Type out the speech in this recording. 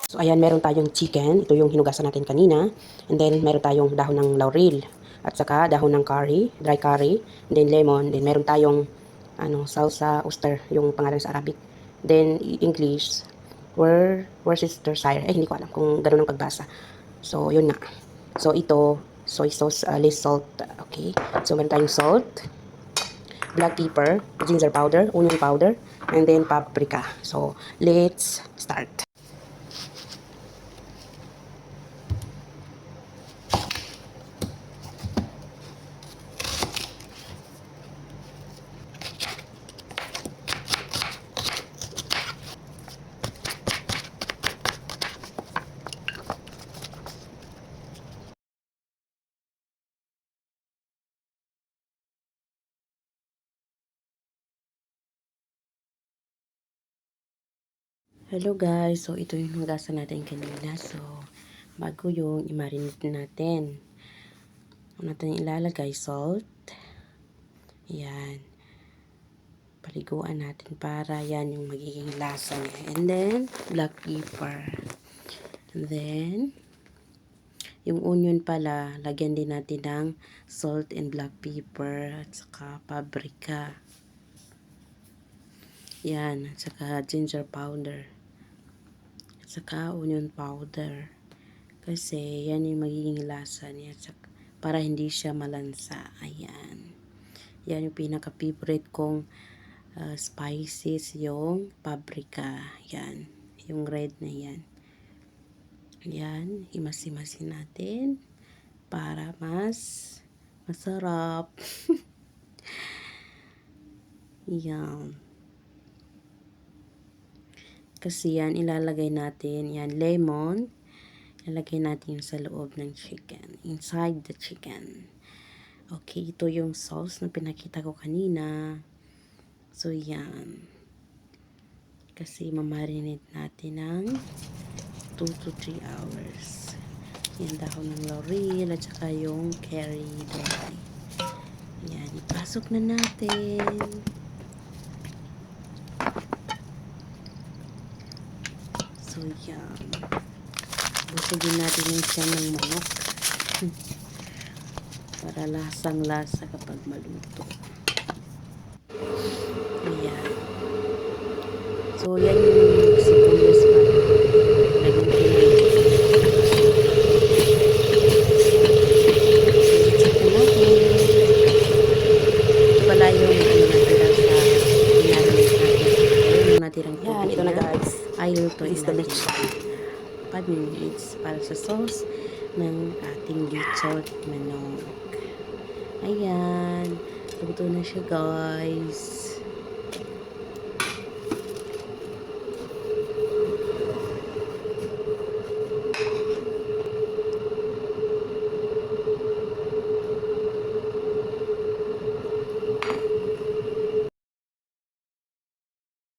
So ayan, meron tayong chicken. Ito yung hinugasan natin kanina. And then meron tayong dahon ng laurel. At saka dahon ng curry, dry curry. And then lemon. Then meron tayong salsa oyster, yung pangalan sa Arabic. Then English, where's Worcestershire. Hindi ko alam kung gano'n ang pagbasa. So yun nga. So ito, soy sauce, less salt. Okay. So meron tayong salt, black pepper, ginger powder, onion powder, and then paprika. So let's start. Hello guys, so ito yung hugasan natin kanina. So, bago yung i-marinate natin. Ano natin ilalagay? Salt. Yan. Paliguan natin para yan yung magiging lasa niya. And then, black pepper. And then, yung onion pala, lagyan din natin ng salt and black pepper at saka paprika. Yan, at saka ginger powder. At saka onion powder. Kasi yan yung magiging lasa niya. Para hindi siya malansa. Ayan. Yan yung pinaka-favorite kong spices, yung paprika. Yan. Yung red na yan. Yan. Imas-imasin natin. Para mas masarap. Yan. Kasi yan, ilalagay natin. Yan, lemon. Ilalagay natin yung sa loob ng chicken. Inside the chicken. Okay, ito yung sauce na pinakita ko kanina. So, yan. Kasi mamarinate natin ng 2 to 3 hours. Yan, dahon ng laurel at saka yung curry doon. Yan, ipasok na natin. So, yan. Busugin natin yung tiyan ng manok. Para lasang-lasa kapag maluto. Ayan. So, yan yung sibuyas pa. Lagyan ko na. Chicken natin. Ito pala yung natira sa inaramit natin. Yung natirang tubig. Yan, ito na guys. Ayaw to natin. 5 minutes para sa sauce ng ating lechon manok. Ayan. Luto na siya guys.